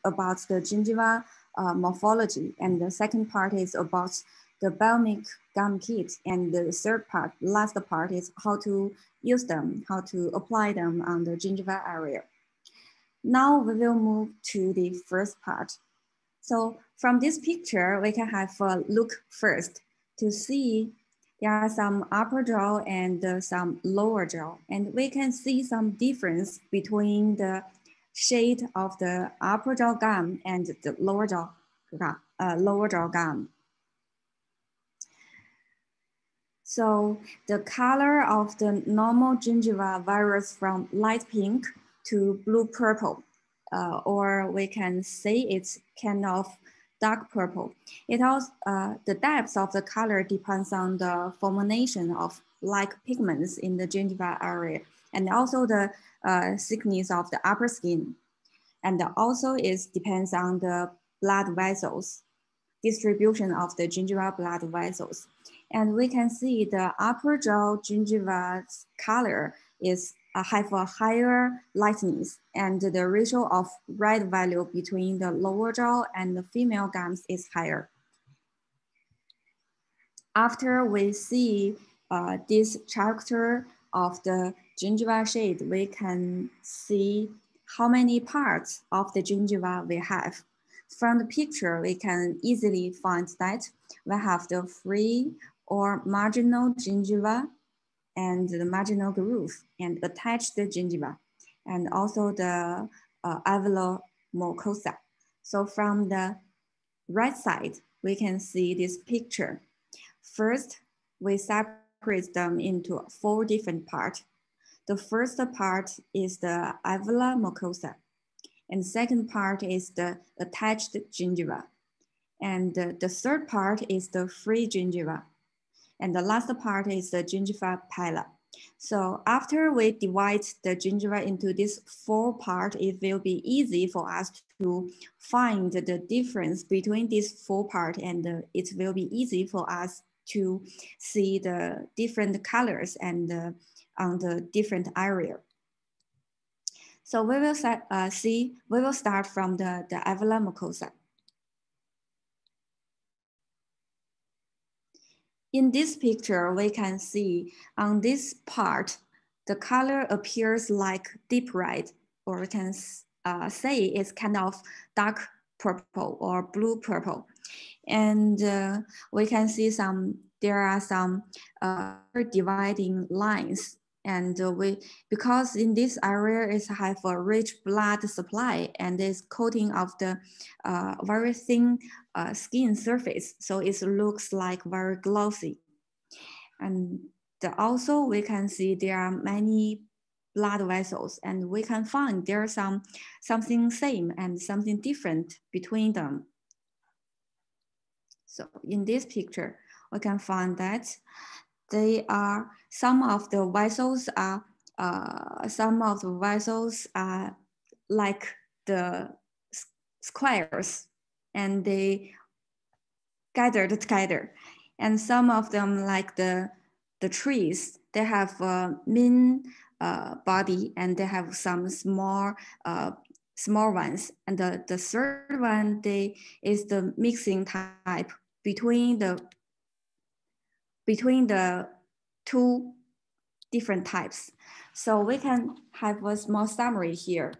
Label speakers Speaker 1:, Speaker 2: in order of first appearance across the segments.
Speaker 1: about the gingiva morphology, and the second part is about the Biomic Gum kit, and the third part, last part, is how to use them, how to apply them on the gingiva area. Now we will move to the first part. So from this picture, we can have a look first to see there are some upper jaw and some lower jaw, and we can see some difference between the shade of the upper jaw gum and the lower jaw gum. So the color of the normal gingiva varies from light pink to blue purple, or we can say it's kind of dark purple. It also, the depth of the color depends on the formation of like pigments in the gingiva area, and also the thickness of the upper skin. And also it depends on the blood vessels, distribution of the gingiva blood vessels. And we can see the upper jaw gingiva's color is have a higher lightness, and the ratio of red value between the lower jaw and the female gums is higher. After we see this character of the gingiva shade, we can see how many parts of the gingiva we have. From the picture, we can easily find that we have the free or marginal gingiva and the marginal groove and attached gingiva, and also the alveolar mucosa. So from the right side, we can see this picture. First, we separate them into 4 different parts. The first part is the alveolar mucosa, and the second part is the attached gingiva, and the third part is the free gingiva, and the last part is the gingiva pala. So after we divide the gingiva into these 4 parts, it will be easy for us to find the difference between these 4 parts, and it will be easy for us to see the different colors and on the different area. So we will start from the alveolar mucosa. In this picture, we can see on this part, the color appears like deep red, or we can say it's kind of dark purple or blue purple. And we can see there are some dividing lines. And because in this area it have a rich blood supply and is coating of the very thin skin surface, so it looks like very glossy. And also we can see there are many blood vessels, and we can find there's something same and something different between them. So in this picture, we can find that some of the vessels are like the squares, and they gathered together, and some of them like the trees, they have a mean body, and they have some small ones, and the third one is the mixing type between the 2 different types. So we can have a small summary here.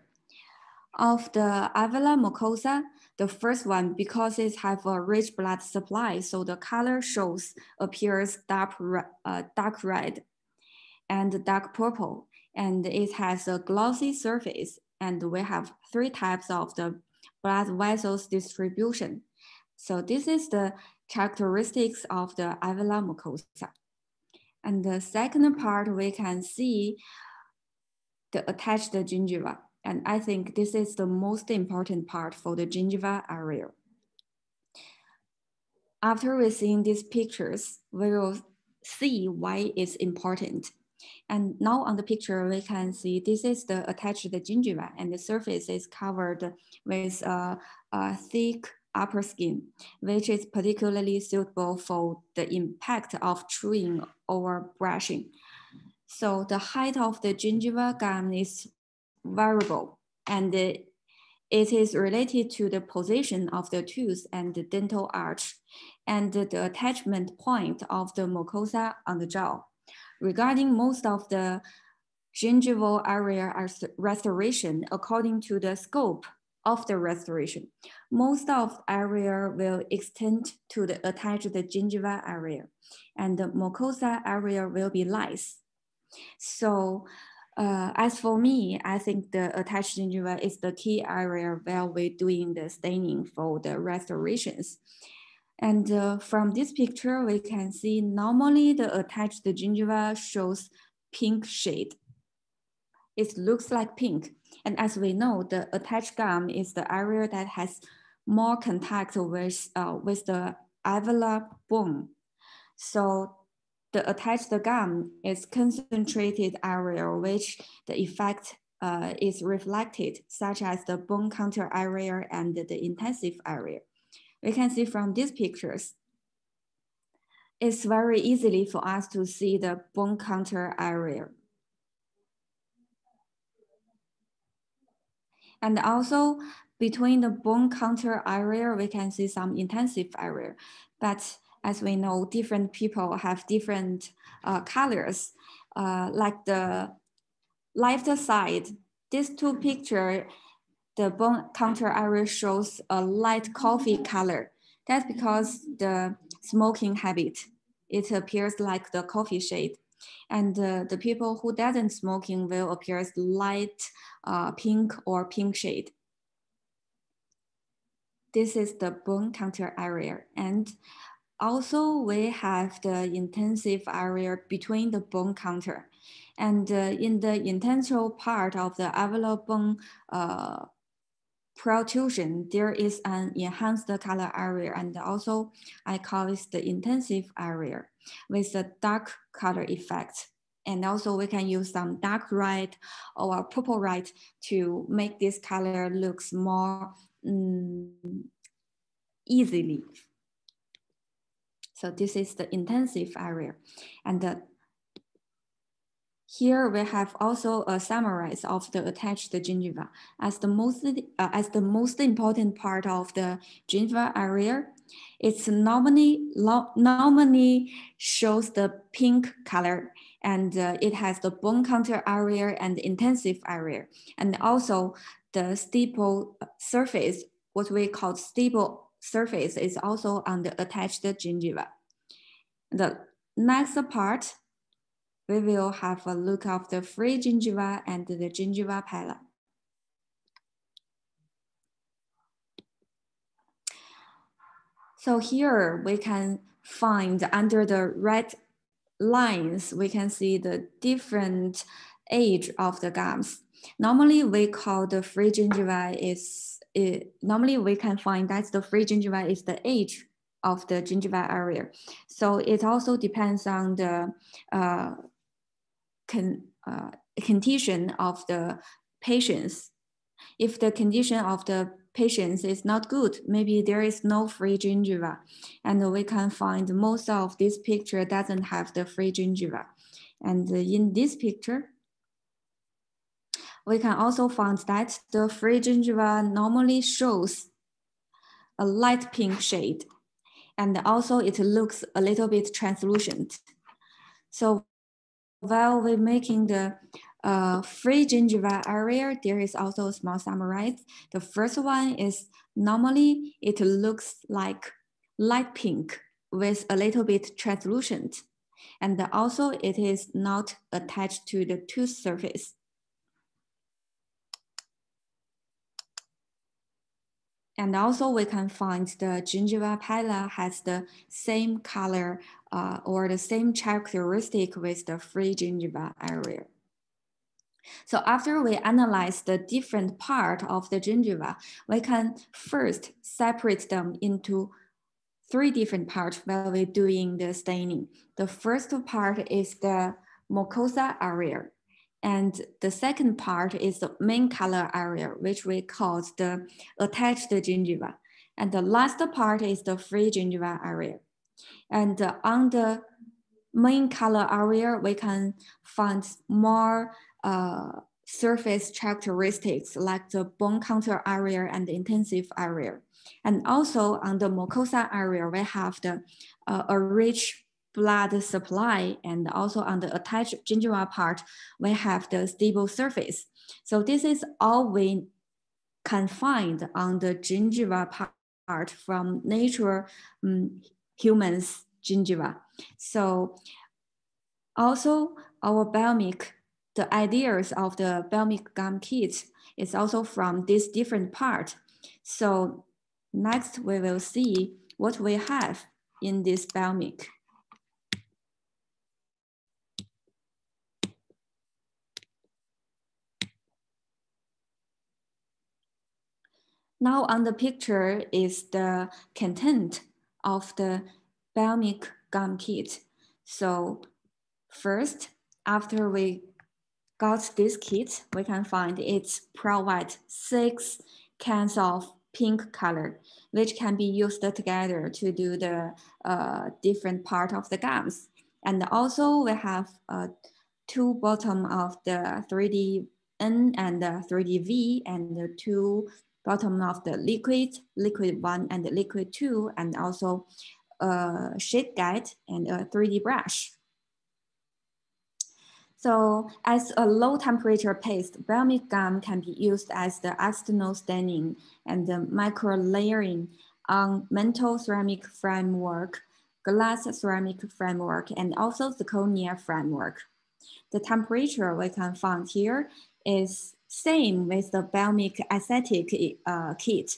Speaker 1: Of the alveolar mucosa, the first one, because it has a rich blood supply, so the color appears dark red and dark purple, and it has a glossy surface, and we have 3 types of the blood vessels distribution. So this is the characteristics of the alveolar mucosa. And the second part, we can see the attached gingiva. And I think this is the most important part for the gingiva area. After we see these pictures, we will see why it's important. And now on the picture, we can see this is the attached gingiva, and the surface is covered with a thick upper skin, which is particularly suitable for the impact of chewing or brushing. So the height of the gingiva gum is variable, and It is related to the position of the tooth and the dental arch and the attachment point of the mucosa on the jaw. Regarding most of the gingival area restoration, according to the scope of the restoration, most of the area will extend to the attached gingiva area, and the mucosa area will be lice. So as for me, I think the attached gingiva is the key area where we're doing the staining for the restorations. And from this picture, we can see normally the attached gingiva shows pink shade. It looks like pink. And as we know, the attached gum is the area that has more contact with the alveolar bone. So the attached gum is concentrated area which the effect is reflected, such as the bone counter area and the intensive area. We can see from these pictures, it's very easily for us to see the bone counter area. And also between the bone counter area, we can see some intensive area. But as we know, different people have different colors. Like the left side, these two pictures, the bone counter area shows a light coffee color. That's because the smoking habit, it appears like the coffee shade. And the people who doesn't smoking will appear light pink or pink shade. This is the bone counter area. And also we have the intensive area between the bone counter. And in the intentional part of the alveolar bone protrusion, there is an enhanced color area, and also I call it the intensive area with a dark color effect. And also we can use some dark red or purple red to make this color looks more easily. So this is the intensive area. And here we have also a summary of the attached gingiva. As the most important part of the gingiva area, it's normally shows the pink color, and it has the bone counter area and intensive area, and also the stipple surface, what we call stipple surface, is also on the attached gingiva. The next part, we will have a look of the free gingiva and the gingiva pala. So here we can find under the red lines, we can see the different age of the gums. Normally we call the free gingiva normally we can find that the free gingiva is the age of the gingiva area. So it also depends on the condition of the patients. If the condition of the patients is not good, maybe there is no free gingiva, and we can find most of this picture doesn't have the free gingiva. And in this picture, we can also find that the free gingiva normally shows a light pink shade, and also it looks a little bit translucent. So while we're making the free gingiva area, there is also a small summary. The first one is normally it looks like light pink with a little bit translucent. And also it is not attached to the tooth surface. And also we can find the gingiva pala has the same color or the same characteristic with the free gingiva area. So after we analyze the different part of the gingiva, we can first separate them into 3 different parts while we're doing the staining. The first part is the mucosa area. And the second part is the main color area, which we call the attached gingiva. And the last part is the free gingiva area. And on the main color area, we can find more surface characteristics like the bone contour area and the intensive area. And also on the mucosa area, we have a rich blood supply, and also on the attached gingiva part, we have the stable surface. So this is all we can find on the gingiva part from nature humans gingiva. So also our Biomic, the ideas of the Biomic Gum kit is also from this different part. So next we will see what we have in this Biomic. Now on the picture is the content of the Biomic Gum kit. So first, after we got this kit, we can find it provides 6 cans of pink color, which can be used together to do the different part of the gums. And also we have 2 bottom of the 3D N and the 3D V, and the 2 bottom of the liquid 1 and the liquid 2, and also a shade guide and a 3D brush. So as a low temperature paste, Biomic Gum can be used as the external staining and the micro layering on metal ceramic framework, glass ceramic framework, and also zirconia framework. The temperature we can find here is same with the Biomic acetic kit.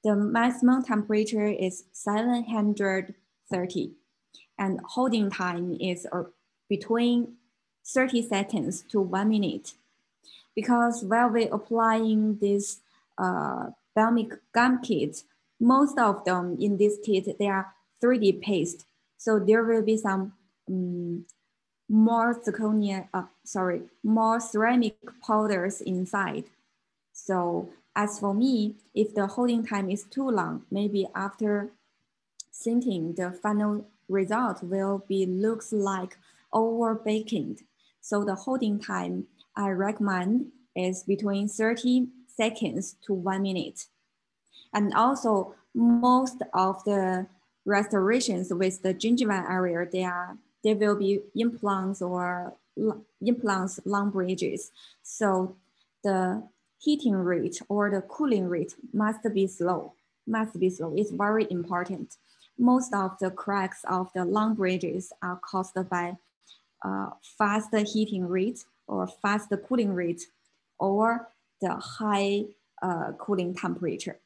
Speaker 1: The maximum temperature is 730, and holding time is between 30 seconds to 1 minute. Because while we're applying this Biomic Gum kit, most of them in this kit, they are 3D paste. So there will be some more ceramic powders inside. So as for me, if the holding time is too long, maybe after sinking, the final result will be looks like over baking. So the holding time I recommend is between 30 seconds to 1 minute. And also most of the restorations with the gingiva area, they will be implants or implants long bridges. So the heating rate or the cooling rate must be slow. It's very important. Most of the cracks of the long bridges are caused by fast heating rate or fast cooling rate or the high cooling temperature.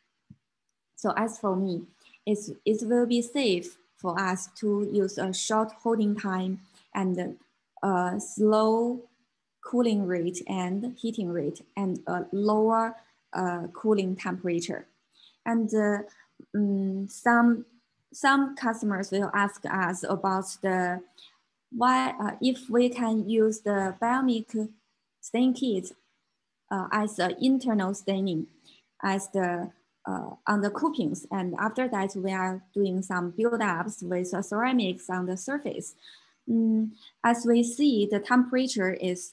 Speaker 1: So as for me, it will be safe for us to use a short holding time and a slow cooling rate and heating rate and a lower cooling temperature. And some customers will ask us about the why if we can use the Biomic stain kit as an internal staining as the on the coupings, and after that we are doing some build-ups with ceramics on the surface. As we see, the temperature is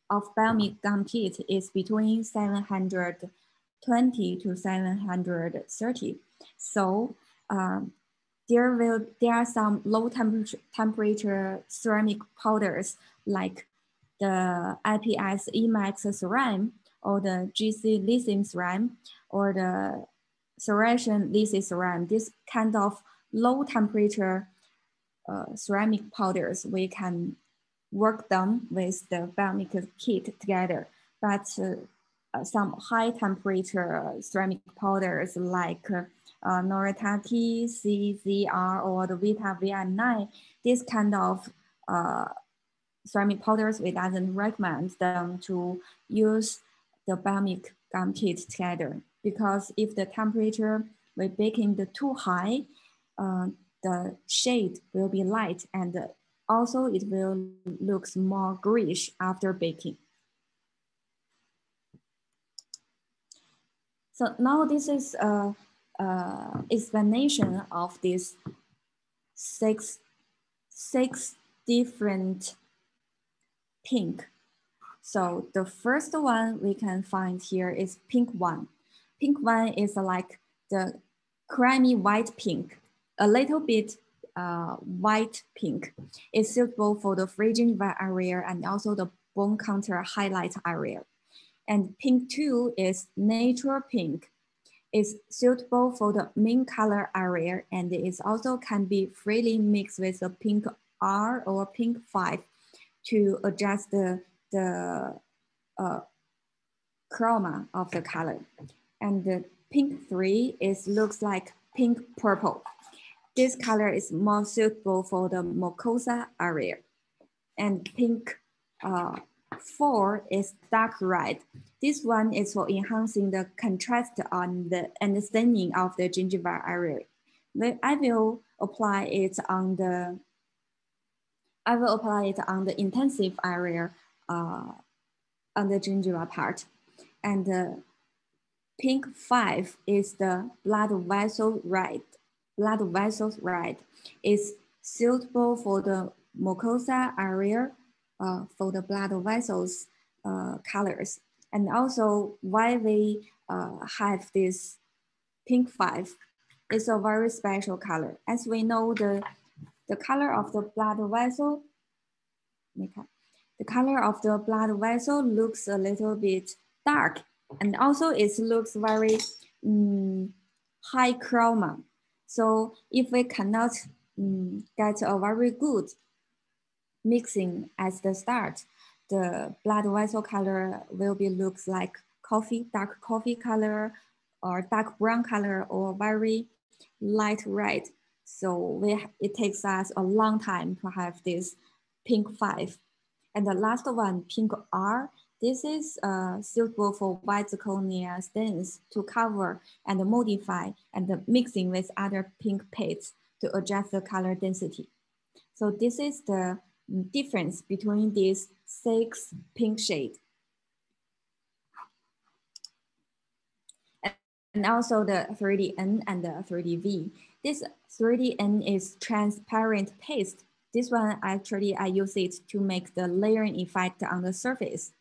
Speaker 1: of Biomic Gum kit is between 720 to 730. So there are some low temperature ceramic powders like the IPS Emax ceram or the GC lithium ceram or the Serration lithium ceram. This kind of low temperature ceramic powders, we can work them with the Biomic kit together. But some high temperature ceramic powders like Noritaki, CZR, or the Vita VM9, this kind of ceramic powders, we doesn't recommend them to use the Biomic Gum kit together, because if the temperature we're baking the too high, the shade will be light, and also it will look more greenish after baking. So now this is a explanation of these six different pink. So the first one we can find here is pink one. Pink one is like the creamy white pink, a little bit white pink. It's suitable for the free gingiva area and also the bone contour highlight area. And pink two is natural pink. It's suitable for the main color area, and it also can be freely mixed with the pink R or pink 5 to adjust the chroma of the color. And the pink 3 looks like pink purple. This color is more suitable for the mucosa area. And pink 4 is dark red. This one is for enhancing the contrast on the understanding of the gingiva area. I will apply it on the intensive area on the gingiva part. And the pink 5 is the blood vessels red. Blood vessels red is suitable for the mucosa area for the blood vessels colors. And also why we have this pink 5 is a very special color. As we know, the color of the blood vessel, the color of the blood vessel looks a little bit dark, and also it looks very high chroma. So if we cannot get a very good mixing at the start, the blood vessel color will be looks like coffee, dark coffee color, or dark brown color, or very light red. So it takes us a long time to have this pink 5. And the last one, pink R, this is suitable for white zirconia stains to cover and modify and mixing with other pink paints to adjust the color density. So this is the difference between these 6 pink shades. And also the 3D-N and the 3D-V. This 3D-N is transparent paste. This one, actually, I use it to make the layering effect on the surface.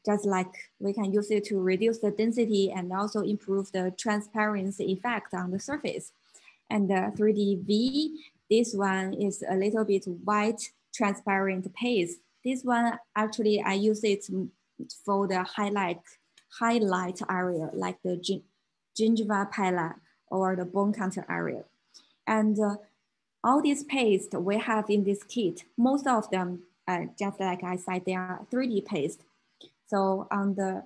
Speaker 1: Just like we can use it to reduce the density and also improve the transparency effect on the surface. And the 3D-V, this one is a little bit white, transparent paste. This one, actually, I use it for the highlight area, like the gingiva pala or the bone contour area. And all these pastes we have in this kit, most of them, just like I said, they are 3D paste. So on the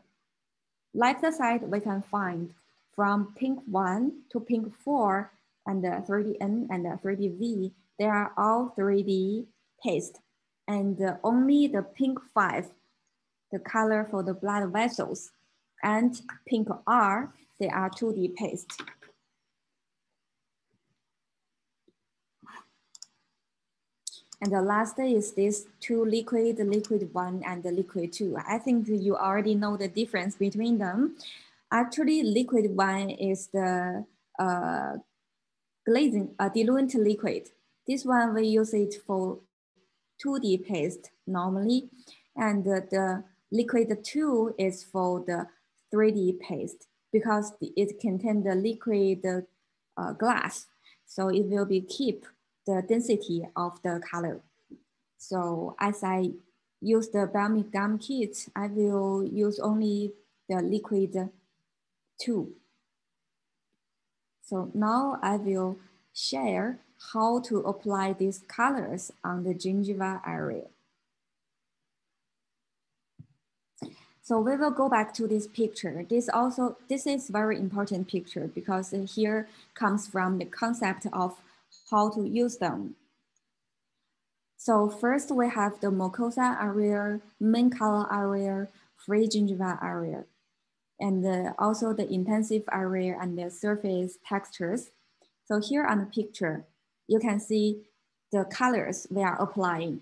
Speaker 1: left side, we can find from pink 1 to pink 4 and the 3D-N and the 3D-V, they are all 3D paste. And only the pink 5, the color for the blood vessels, and pink R, they are 2D paste. And the last is this 2 liquid 1 and the liquid 2. I think you already know the difference between them. Actually, liquid 1 is the glazing, diluent liquid. This one, we use it for 2D paste normally. And the liquid 2 is for the 3D paste because it contains the liquid glass. So it will be keep the density of the color. So as I use the Biomic Gum kit, I will use only the liquid 2. So now I will share how to apply these colors on the gingiva area. So we will go back to this picture. This is very important picture because here comes from the concept of how to use them. So first we have the mucosa area, main color area, free gingiva area, and also the intensive area and the surface textures. So here on the picture, you can see the colors we are applying.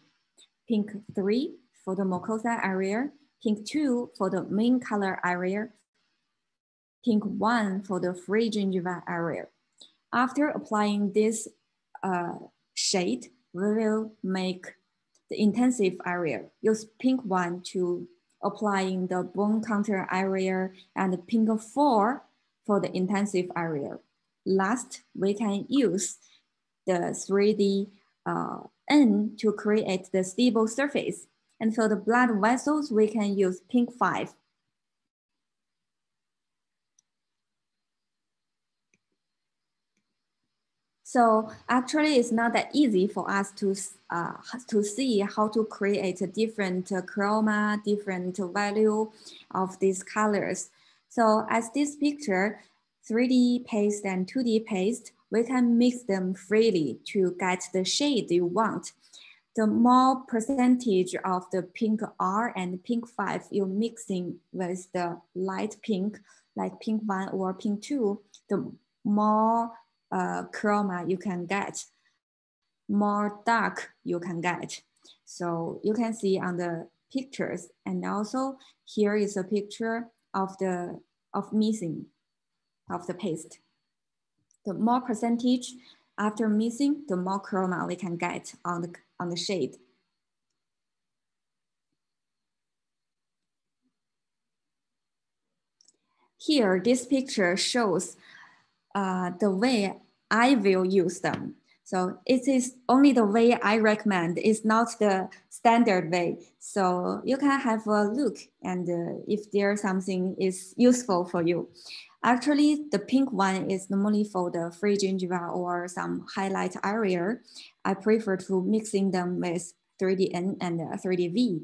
Speaker 1: Pink 3 for the mucosa area, pink 2 for the main color area, pink 1 for the free gingiva area. After applying this shade, we will make the intensive area. Use pink 1 to applying the bone contour area and pink 4 for the intensive area. Last, we can use the 3D N to create the stable surface. And for the blood vessels, we can use pink 5. So actually, it's not that easy for us to see how to create a different chroma, different value of these colors. So as this picture, 3D paste and 2D paste, we can mix them freely to get the shade you want. The more percentage of the pink R and pink 5 you're mixing with the light pink, like pink 1 or pink 2, the more chroma you can get, more dark you can get. So you can see on the pictures, and also here is a picture of mixing of the paste. The more percentage after mixing, the more chroma we can get on the shade. Here, this picture shows the way I will use them. So it is only the way I recommend. It's not the standard way. So you can have a look, and if there's something is useful for you. Actually, the pink one is normally for the free gingiva or some highlight area. I prefer to mixing them with 3D-N and 3D-V.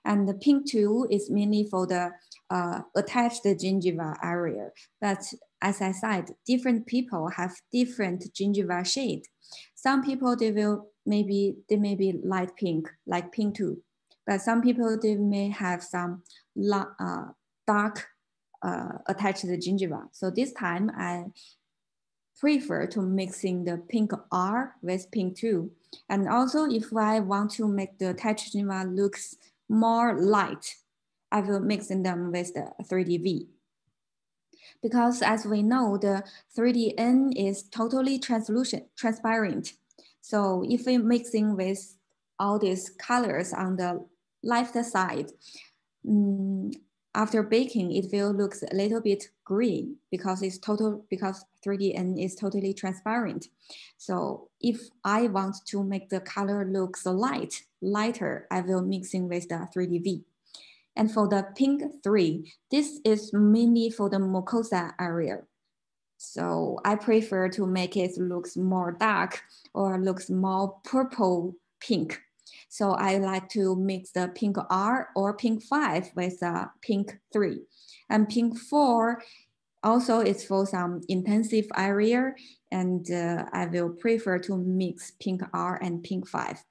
Speaker 1: And the pink 2 is mainly for the attached gingiva area. But as I said, different people have different gingiva shade. Some people, they may be light pink, like pink 2. But some people, they may have some dark attached gingiva. So this time I prefer to mixing the pink R with pink 2. And also if I want to make the attached gingiva looks more light, I will mixing them with the 3D-V. Because as we know, the 3D-N is totally transparent. So if we're mixing with all these colors on the left side, after baking, it will look a little bit green because 3D-N is totally transparent. So if I want to make the color look lighter, I will mixing with the 3D-V. And for the pink 3, this is mainly for the mucosa area. So I prefer to make it looks more dark or looks more purple pink. So I like to mix the pink R or pink 5 with pink 3. And pink 4 also is for some intensive area, and I will prefer to mix pink R and pink 5.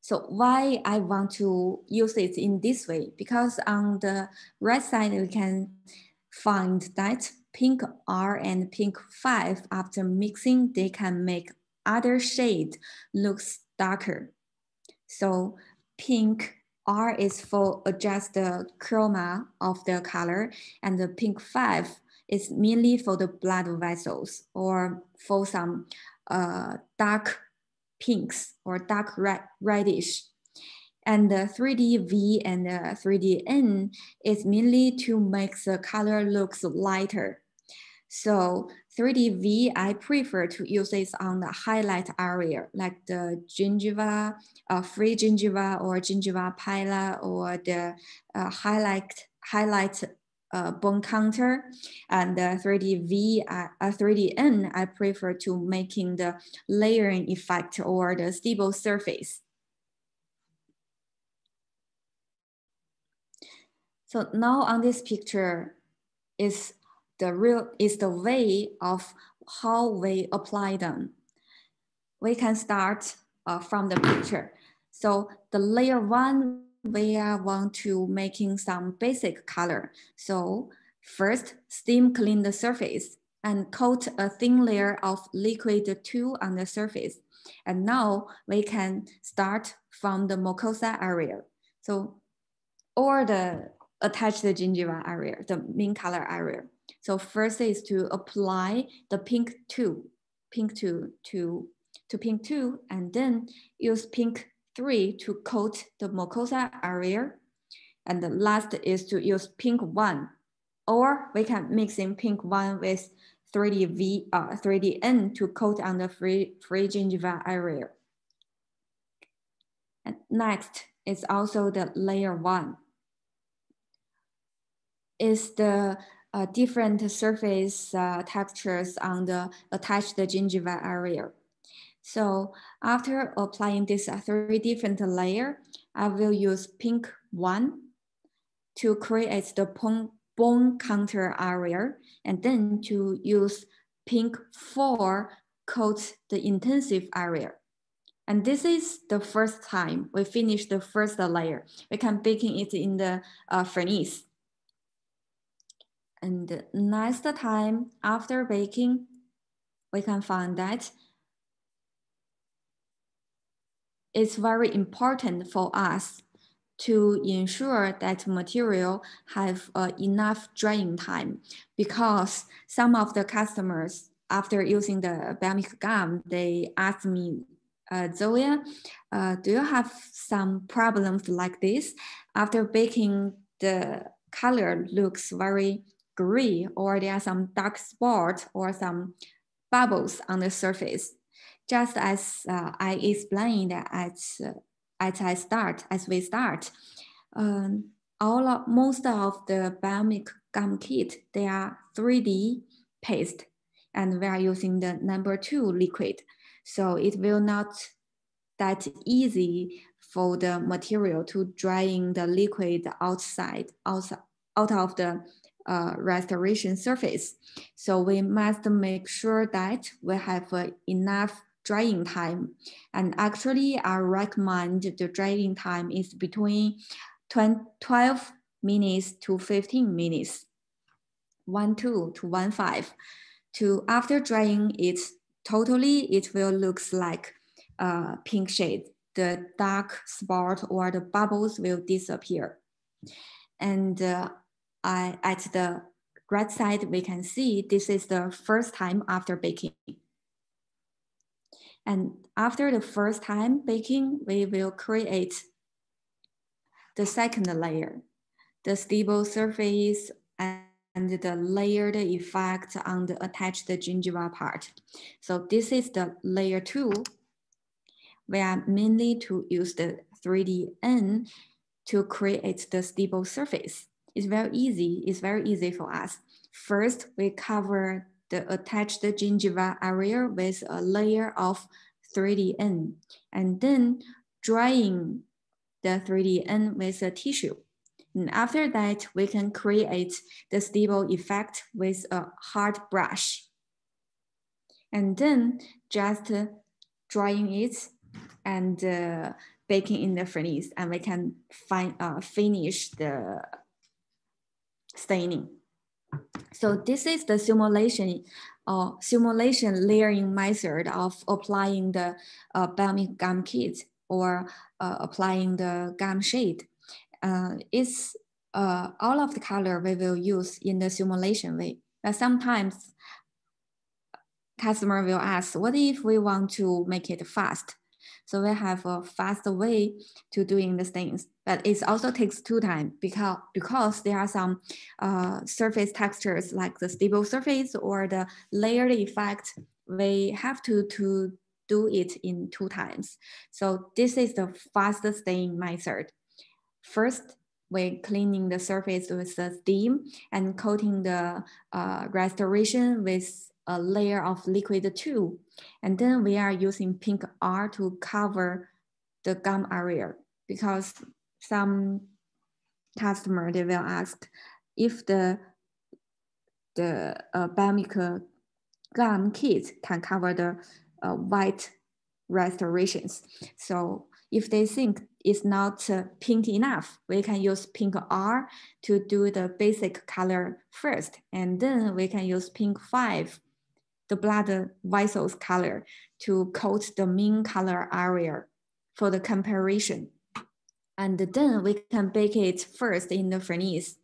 Speaker 1: So why I want to use it in this way? Because on the right side, we can find that pink R and pink 5, after mixing, they can make other shade looks darker. So pink R is for adjust the chroma of the color, and the pink 5 is mainly for the blood vessels or for some dark pinks or dark reddish. And the 3D-V and the 3D-N is mainly to make the color looks lighter. So 3D-V, I prefer to use this on the highlight area, like the gingiva, free gingiva or gingiva pila, or the highlight bone contour. And the 3D-V, 3D-N, I prefer to making the layering effect or the stable surface. So now on this picture is the way of how we apply them. We can start from the picture. So the layer 1, we want to making some basic color. So first, steam clean the surface and coat a thin layer of liquid 2 on the surface. And now we can start from the mucosa area. So, or the attached gingiva area, the main color area. So first is to apply the pink 2 to to pink 2, and then use pink 3 to coat the mucosa area. And the last is to use pink 1, or we can mix in pink 1 with 3DN to coat on the free gingiva area. And next is also the layer 1. Is the different surface textures on the attached gingiva area. So after applying these 3 different layers, I will use pink 1 to create the bone contour area, and then to use pink 4 coat the intensive area. And this is the first time we finish the first layer. We can baking it in the furnace. And next time after baking, we can find that it's very important for us to ensure that material have enough drying time, because some of the customers, after using the Biomic Gum, they ask me, Zoya, do you have some problems like this? After baking, the color looks very gray, or there are some dark spots or some bubbles on the surface. Just as I explained as we start, most of the Biomic Gum kit, they are 3D paste, and we are using the number 2 liquid. So it will not that easy for the material to dry in the liquid out of the restoration surface. So we must make sure that we have enough drying time. And actually, I recommend the drying time is between 12 minutes to 15 minutes, 1.2 to 1.5. To after drying it totally, it will look like pink shade. The dark spot or the bubbles will disappear. And at the right side, we can see this is the first time after baking. And after the first time baking, we will create the second layer, the stable surface and the layered effect on the attached gingiva part. So this is the layer 2. We are mainly to use the 3DN to create the stable surface. It's very easy for us. First, we cover the attached gingiva area with a layer of 3DN, and then drying the 3DN with a tissue. And after that, we can create the stable effect with a hard brush. And then just drying it and baking in the furnace, and we can finish the staining. So this is the simulation layering method of applying the Biomic Gum kit or applying the gum shade. It's all of the color we will use in the simulation way. But sometimes customer will ask, what if we want to make it fast? So we have a fast way to doing the things, but it also takes 2 time because there are some surface textures like the stable surface or the layered effect. We have to do it in 2 times. So this is the fastest stain method. First, we're cleaning the surface with the steam and coating the restoration with a layer of liquid 2. And then we are using pink R to cover the gum area, because some customer, they will ask if the Biomic Gum kit can cover the white restorations. So if they think it's not pink enough, we can use pink R to do the basic color first. And then we can use pink 5, the blood vessels color, to coat the main color area for the comparison. And then we can bake it first in the furnace.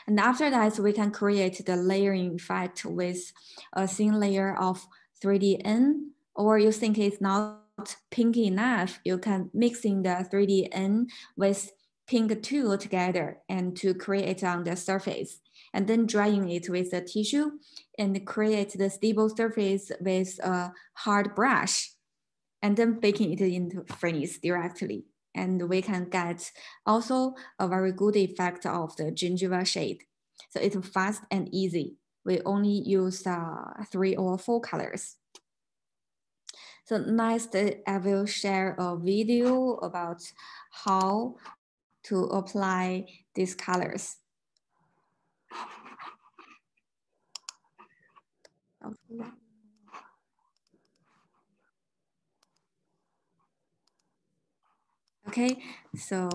Speaker 1: And after that, we can create the layering effect with a thin layer of 3DN or you think it's not pink enough, you can mixing the 3D in with pink 2 together and to create on the surface, and then drying it with a tissue and create the stable surface with a hard brush, and then baking it into furnace directly. And we can get also a very good effect of the gingiva shade. So it's fast and easy. We only use 3 or 4 colors. So next, I will share a video about how to apply these colors. Okay, so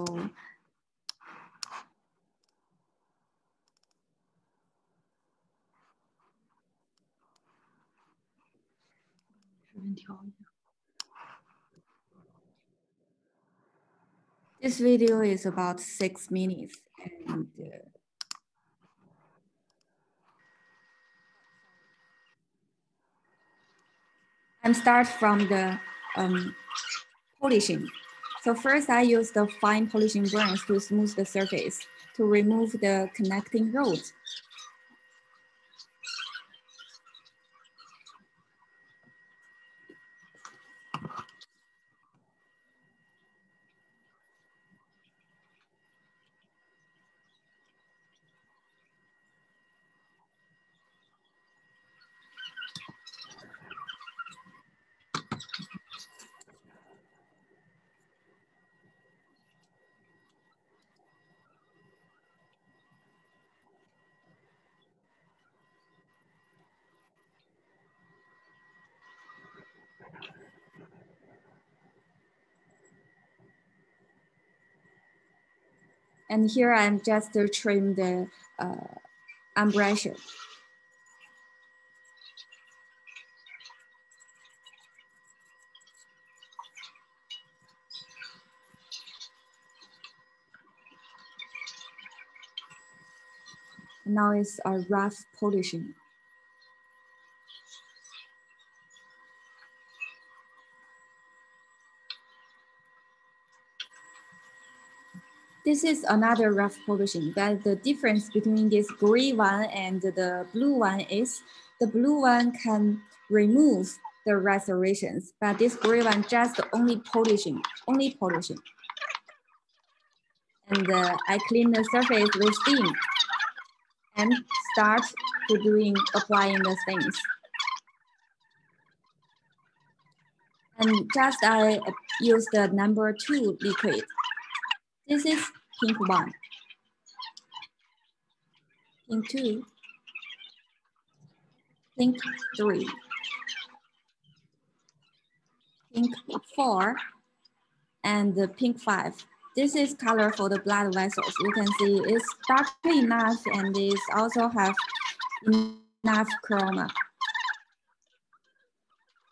Speaker 1: this video is about 6 minutes, and I'm start from the polishing. So first I use the fine polishing brush to smooth the surface to remove the connecting rods. And here I'm just to trim the embouchure. Now it's a rough polishing. This is another rough polishing, but the difference between this gray one and the blue one is the blue one can remove the restorations, but this gray one just only polishing, And I clean the surface with steam and start to applying the things. And just I use the number 2 liquid. This is pink 1, pink 2, pink 3, pink 4, and the pink 5. This is color for the blood vessels. You can see it's dark enough and it also have enough chroma.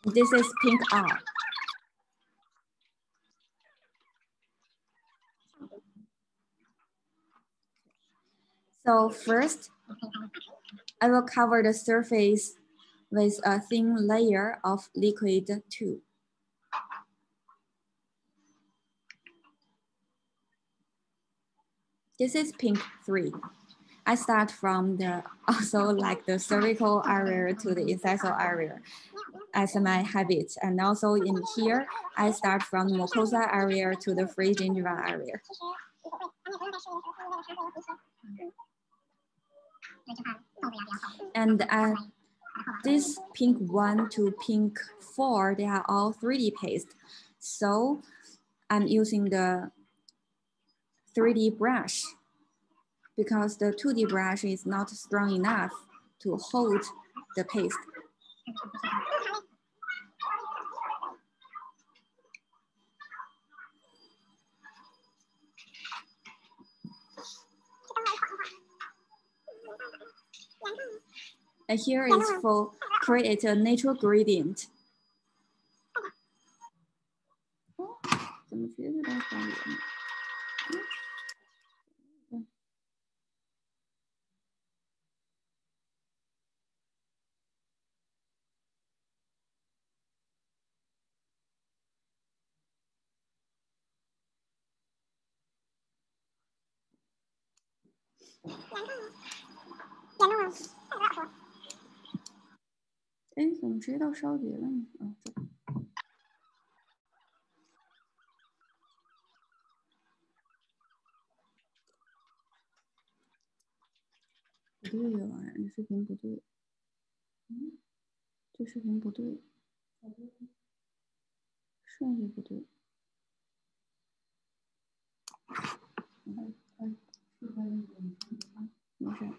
Speaker 1: This is pink R. So first, I will cover the surface with a thin layer of liquid 2. This is pink 3. I start from the also like the cervical area to the incisal area as my habit. And also in here, I start from mucosa area to the free gingiva area. And this pink 1 to pink 4, they are all 3D paste. So I'm using the 3D brush because the 2D brush is not strong enough to hold the paste. And here is for create a natural gradient. 哎，怎么直接到烧结了呢？啊，这不对呀，玩意儿，这视频不对。嗯，这视频不对，顺序不对。没事。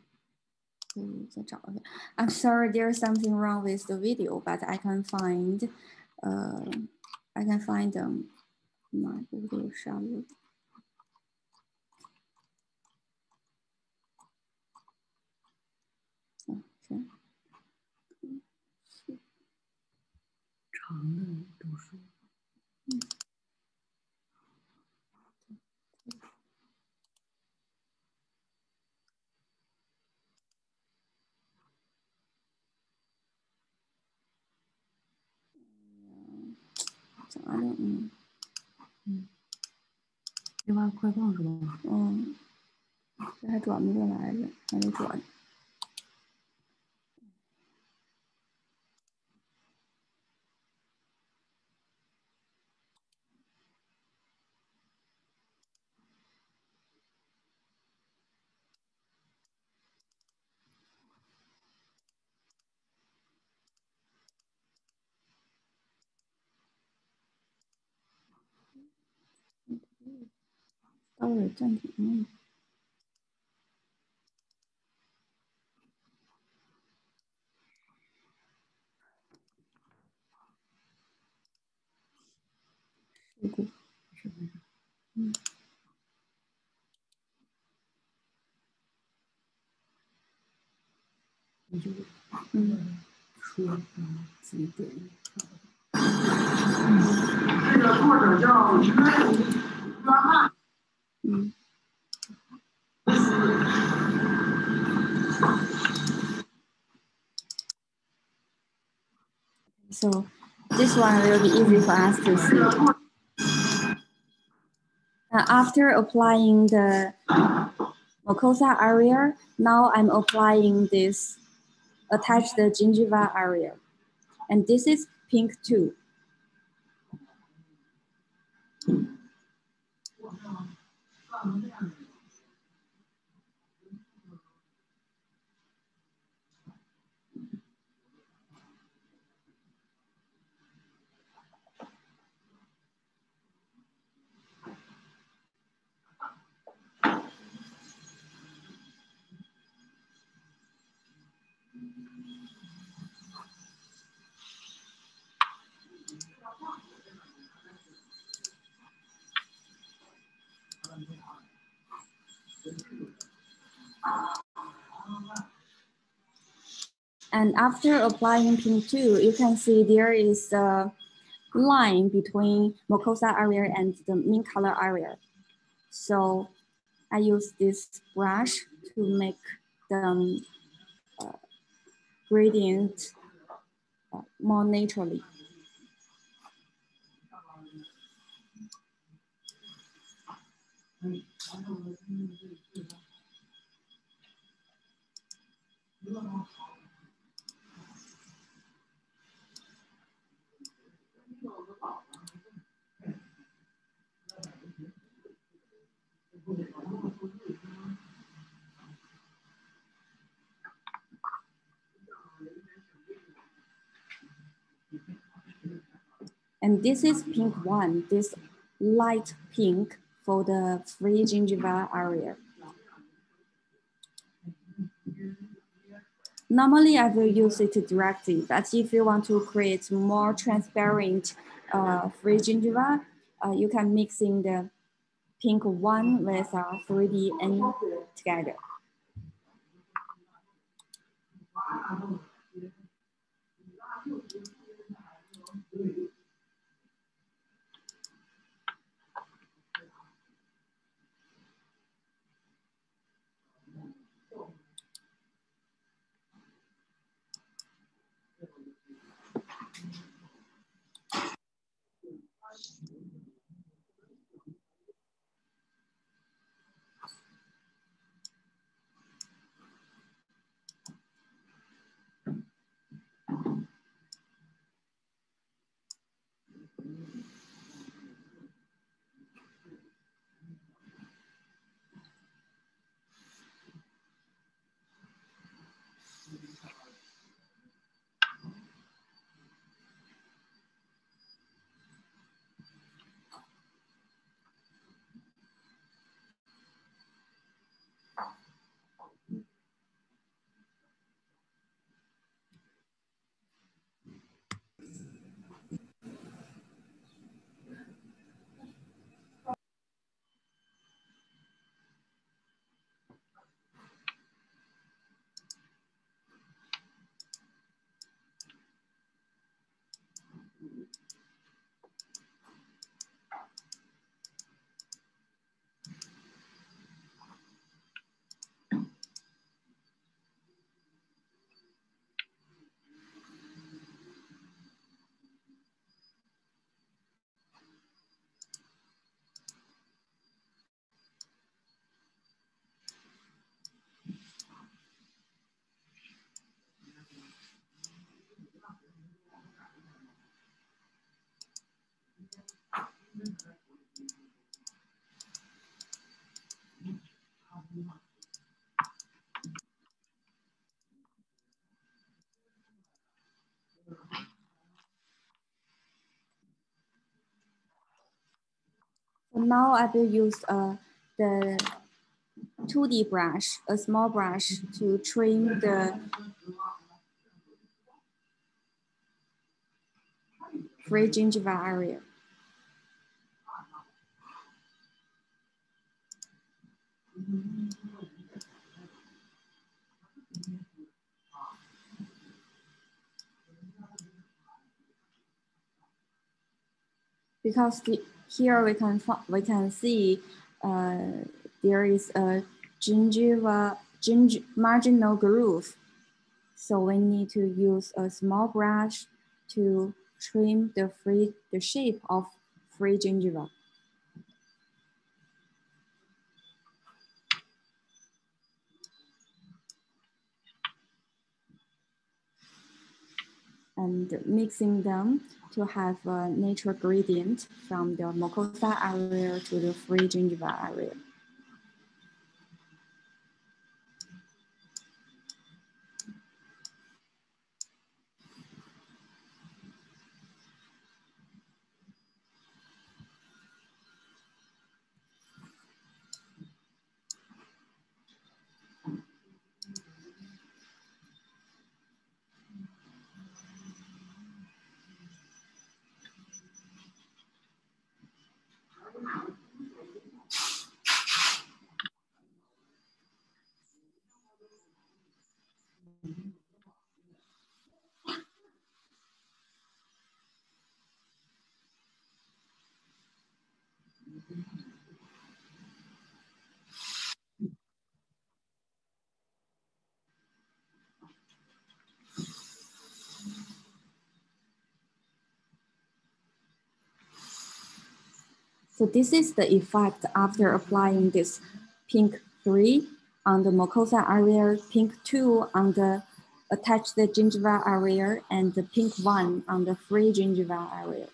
Speaker 1: I'm sorry, there's something wrong with the video, but I can find, my video shadow.
Speaker 2: 长的读书。
Speaker 1: 咋的？
Speaker 2: 另外快放是吧？
Speaker 1: 这还转不过来了，还得转。到底暂停了。事故。
Speaker 2: 你就说几点？
Speaker 3: 这个作者叫约翰。
Speaker 1: So this one will be easy for us to see. After applying the mucosa area, now I'm applying this attached gingiva area. And this is pink 2. And after applying pink 2, you can see there is a line between mucosa area and the mean color area. So I use this brush to make the gradient more naturally. And this is pink 1, this light pink for the free gingiva area. Normally, I will use it directly, but if you want to create more transparent free gingiva, you can mix in the pink 1 with 3D N together. So now I will use the 2D brush, a small brush, to trim the free gingiva area. Because here we can see there is a marginal groove. So we need to use a small brush to trim the shape of free gingiva. And mixing them to have a natural gradient from the mucosa area to the free gingiva area. So this is the effect after applying this pink 3 on the mucosa area, pink 2 on the attached gingiva area, and the pink 1 on the free gingiva area.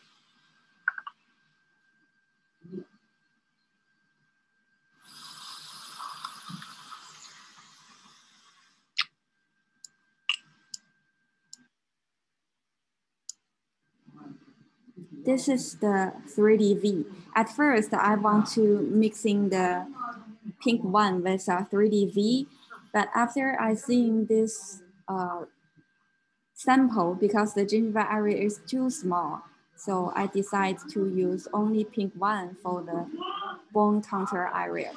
Speaker 1: This is the 3D V. At first, I want to mixing the pink 1 with a 3D V, but after I seeing this sample, because the gingiva area is too small, so I decide to use only pink 1 for the bone contour area.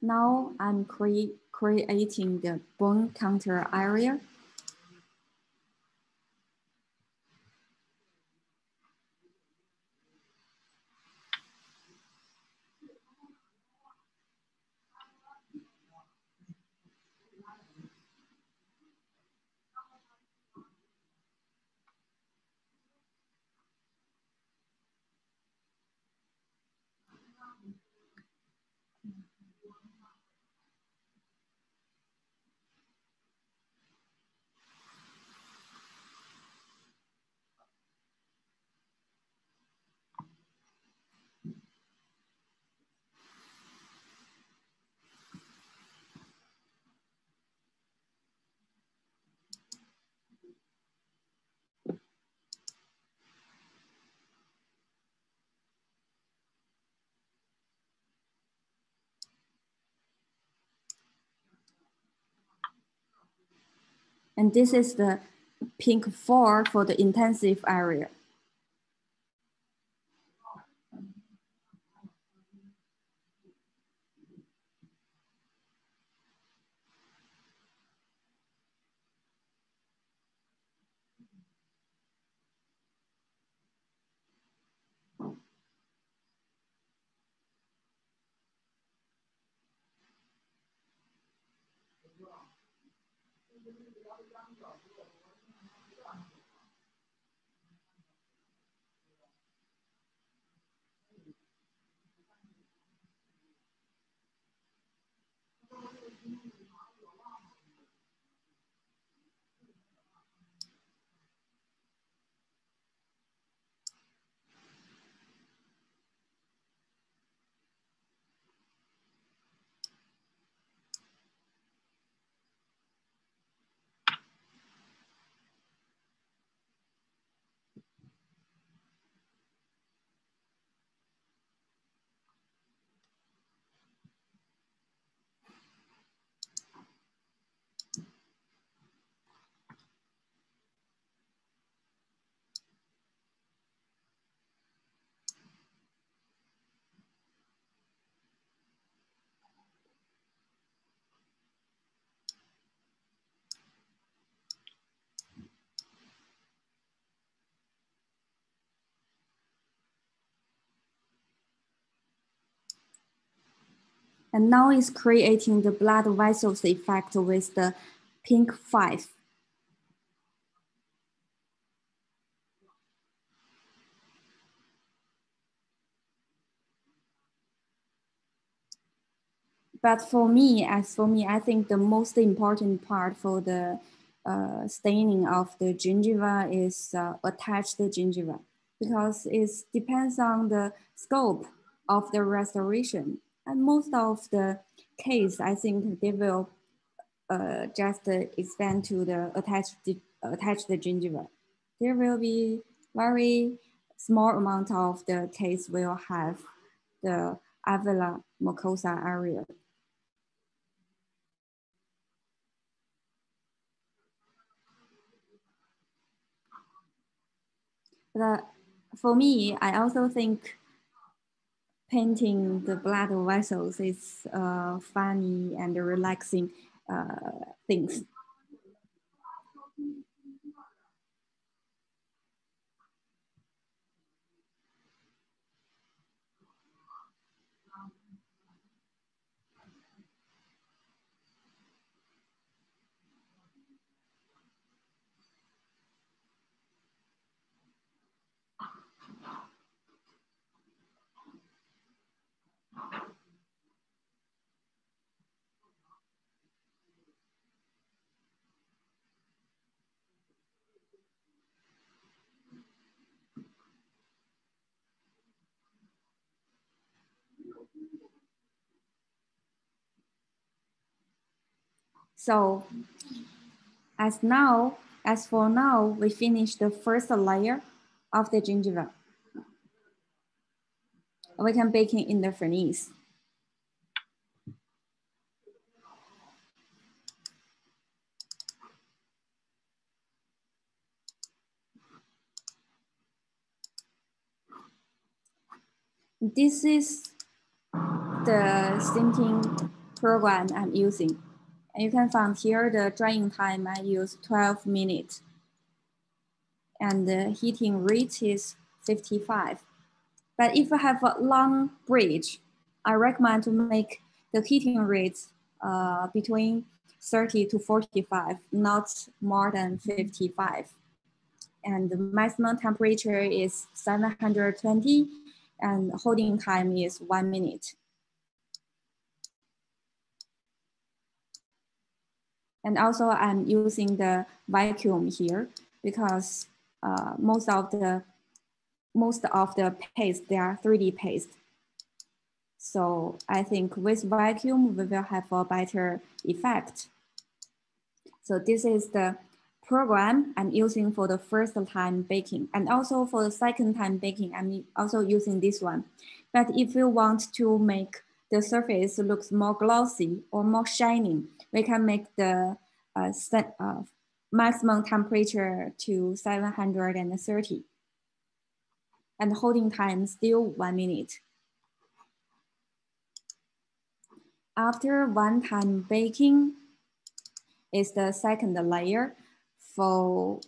Speaker 1: Now I'm creating the bone contour area. And this is the pink 4 for the intensive area. And now it's creating the blood vessels effect with the pink 5. But for me, I think the most important part for the staining of the gingiva is attached gingiva, because it depends on the scope of the restoration. And most of the case, I think they will just expand to the attached gingiva. There will be very small amount of the case will have the alveolar mucosa area. But for me, I also think painting the blood vessels is funny and relaxing things. So as for now, we finished the first layer of the gingiva. We can bake it in the furnace. This is the sinking program I'm using. And you can find here the drying time I use 12 minutes. And the heating rate is 55. But if you have a long bridge, I recommend to make the heating rate between 30 to 45, not more than 55. And the maximum temperature is 720 and holding time is 1 minute. And also I'm using the vacuum here because most of the paste, they are 3D paste. So I think with vacuum, we will have a better effect. So this is the program I'm using for the first time baking. And also for the second time baking, I'm also using this one. But if you want to make the surface looks more glossy or more shining, we can make the maximum temperature to 730. And holding time still 1 minute. After one time baking is the second layer for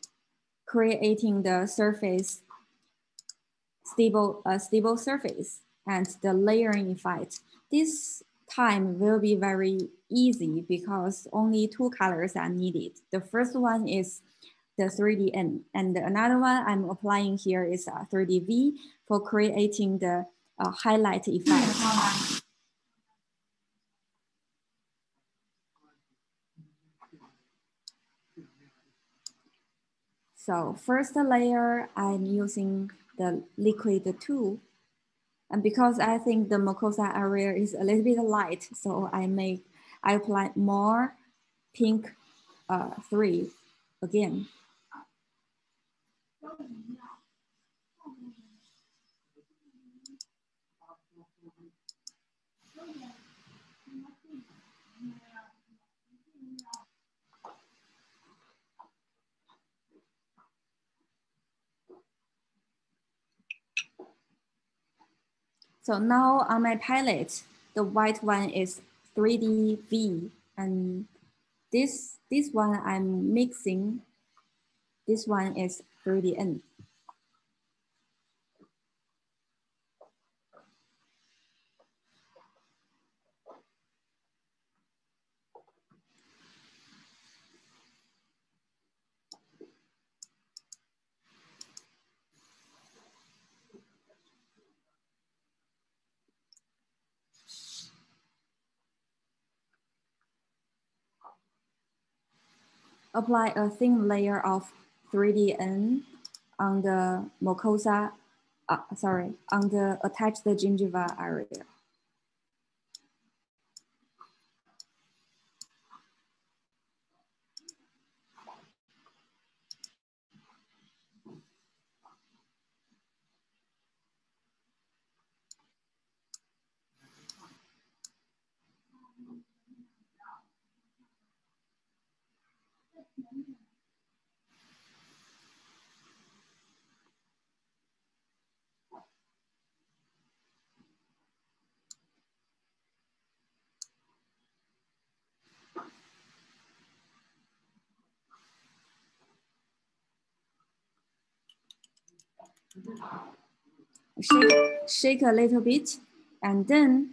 Speaker 1: creating the surface stable surface and the layering effect. This time will be very easy because only 2 colors are needed. The first one is the 3DN, and another one I'm applying here is 3DV for creating the highlight effect. So first layer, I'm using the liquid 2. And because I think the mucosa area is a little bit light, so I apply more pink 3 again. So now on my palette, the white one is 3D V, and this one I'm mixing. This one is 3D N. Apply a thin layer of 3DN on the mucosa, on the attached gingiva area. Shake a little bit, and then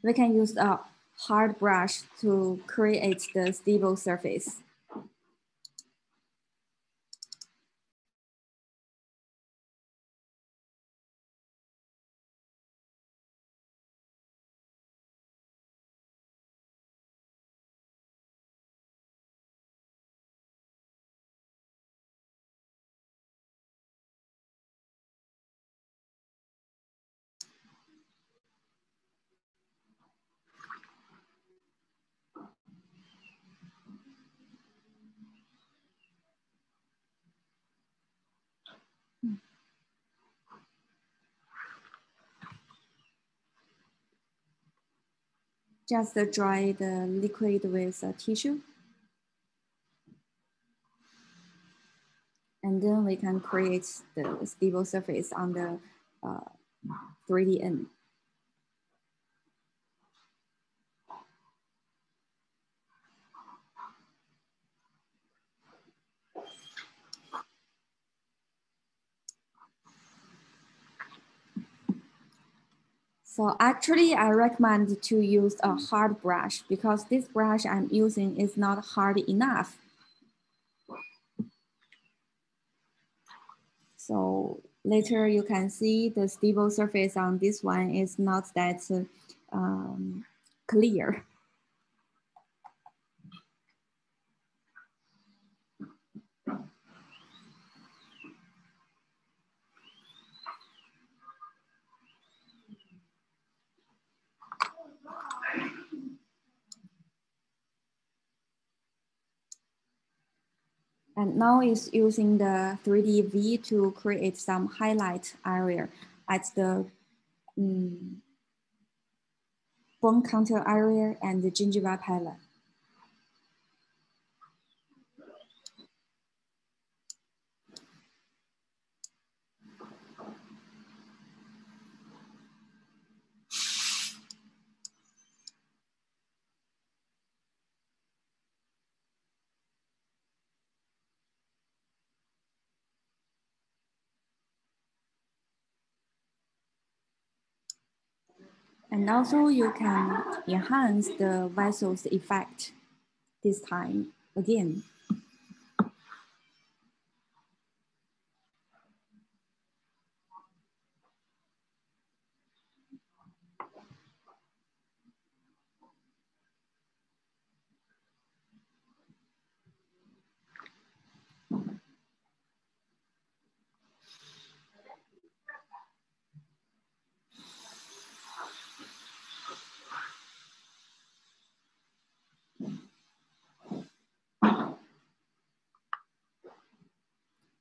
Speaker 1: we can use a hard brush to create the stable surface. Just dry the liquid with a tissue. And then we can create the stable surface on the 3DN. So actually, I recommend to use a hard brush because this brush I'm using is not hard enough. So later you can see the stable surface on this one is not that clear. And now it's using the 3D-V to create some highlight area at the bone contour area and the gingiva palate. And also you can enhance the vessels effect this time again.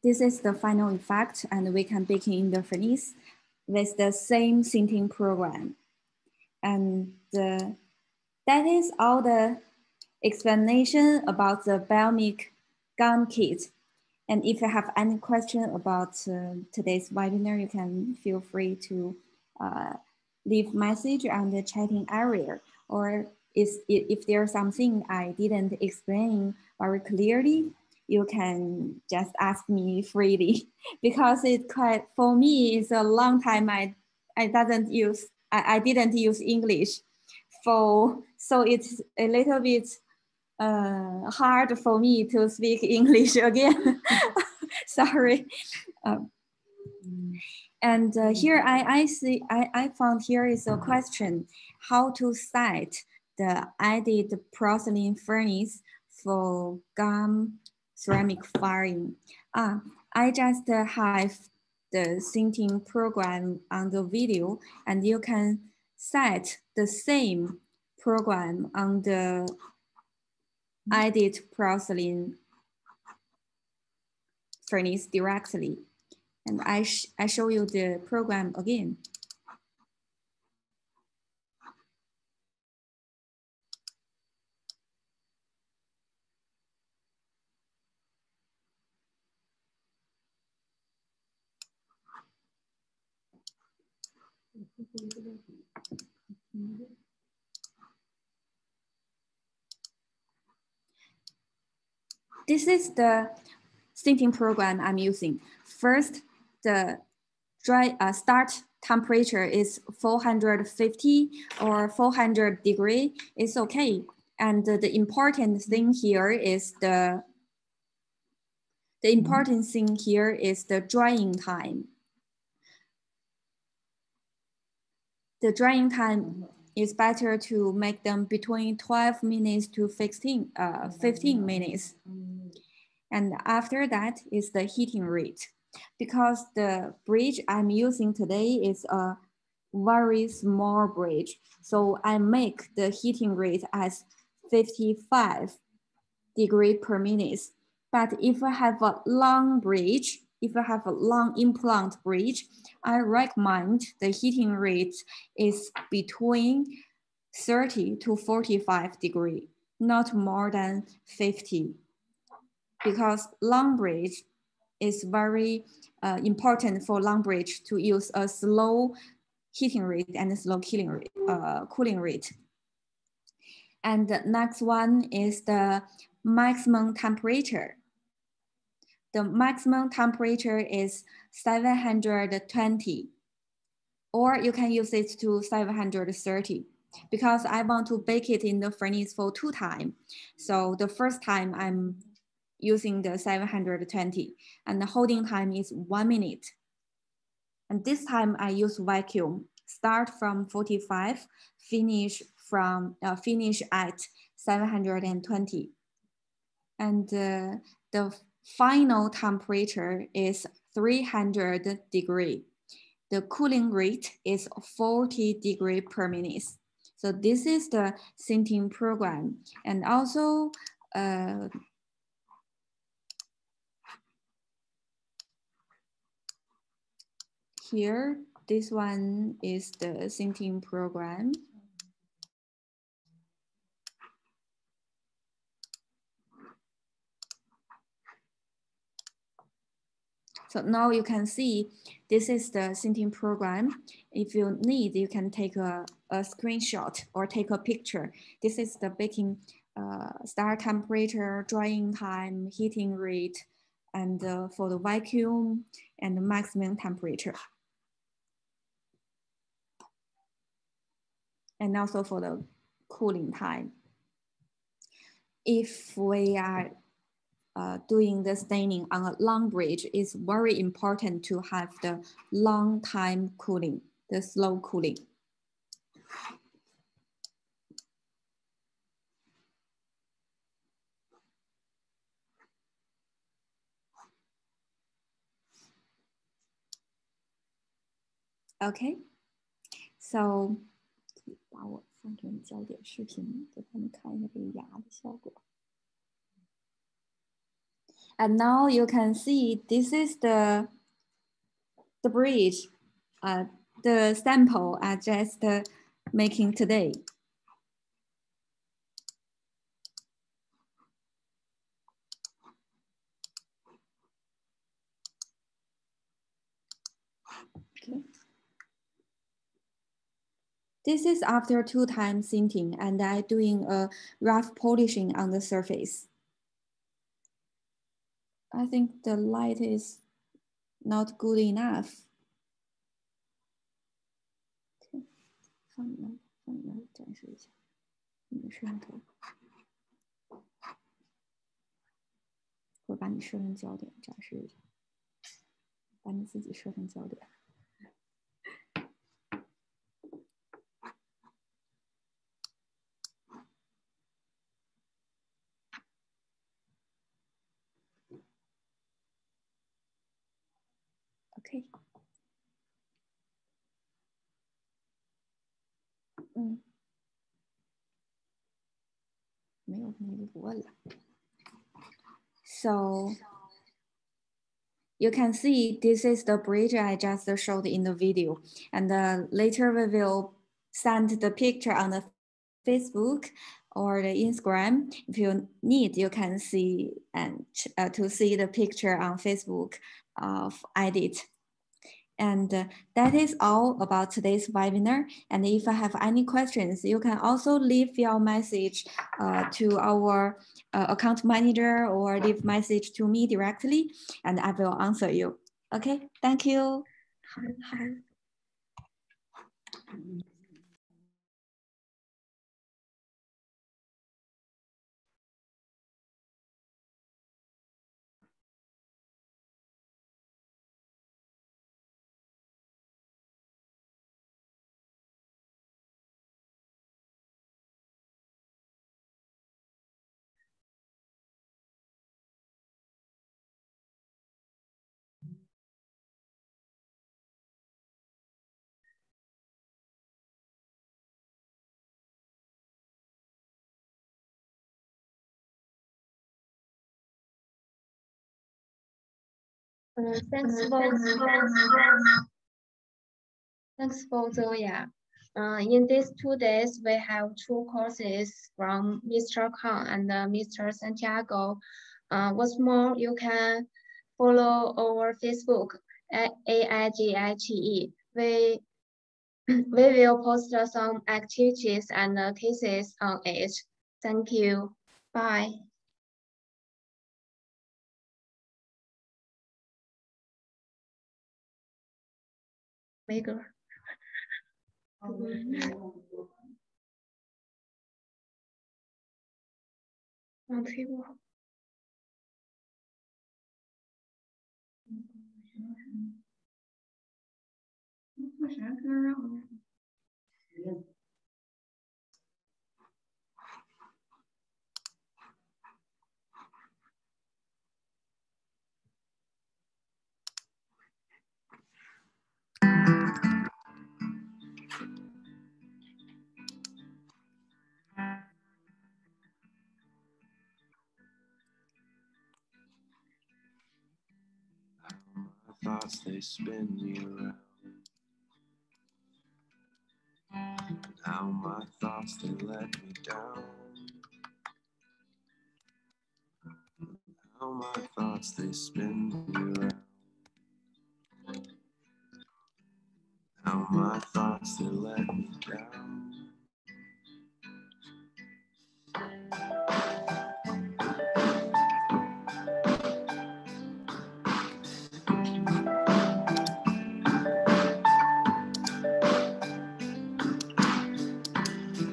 Speaker 1: This is the final effect, and we can bake in the furnace with the same sinting program. And that is all the explanation about the Biomic Gum kit. And if you have any question about today's webinar, you can feel free to leave message on the chatting area. Or if there's something I didn't explain very clearly, you can just ask me freely because it's quite, for me, it's a long time I didn't use English. So it's a little bit hard for me to speak English again. Sorry. And here I found here is a question: how to set the added porcelain furnace for gum ceramic firing. I just have the sinting program on the video, and you can set the same program on the added porcelain furnace directly. And I show you the program again. This is the sinting program I'm using. First, the start temperature is 450 or 400 degree. It's okay. And the important thing here is the drying time. The drying time is better to make them between 12 minutes to 15 minutes. And after that is the heating rate. Because the bridge I'm using today is a very small bridge. So I make the heating rate as 55 degrees per minute. But if I have a long bridge, if I have a long implant bridge, I recommend the heating rate is between 30 to 45 degrees, not more than 50. Because long bridge is very important for long bridge to use a slow heating rate and a slow cooling rate. And the next one is the maximum temperature. The maximum temperature is 720, or you can use it to 730 because I want to bake it in the furnace for 2 times. So the first time I'm using the 720 and the holding time is 1 minute. And this time I use vacuum, start from 45, finish at 720. And the final temperature is 300 degree. The cooling rate is 40 degree per minute. So this is the sinting program. And also, here, this one is the sinting program. So now you can see this is the sinting program. If you need, you can take a screenshot or take a picture. This is the baking start temperature, drying time, heating rate, and for the vacuum and the maximum temperature. And also for the cooling time. If we are doing the staining on a long bridge, it's very important to have the long time cooling, the slow cooling. Okay, so 把我放成焦点视频，给他们看一下这个牙的效果。And now you can see this is the bridge, the sample I just making today. Okay. This is after 2 times sinting, and I doing a rough polishing on the surface. I think the light is not good enough. Okay. 放那展示一下你的摄像头，或者把你设成焦点展示一下，把你自己设成焦点。OK， 没有那就不问了。So you can see this is the bridge I just showed in the video, and later we will send the picture on the Facebook or the Instagram. If you need, you can see and to see the picture on Facebook of Aidite. And that is all about today's webinar. And if I have any questions, you can also leave your message to our account manager or leave message to me directly, and I will answer you. Okay, thank you.
Speaker 4: Thanks for Zoya. In these 2 days, we have 2 courses from Mr. Kang and Mr. Santiago. What's more, you can follow our Facebook at AIGITE. We will post some activities and cases on it. Thank you. Bye. Bigger. On table.
Speaker 5: Thoughts they spin me around. How my thoughts they let me down. How my thoughts they spin me around. How my thoughts they let me down.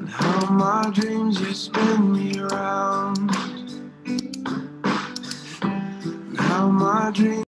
Speaker 5: How my dreams they spin me around. How my dreams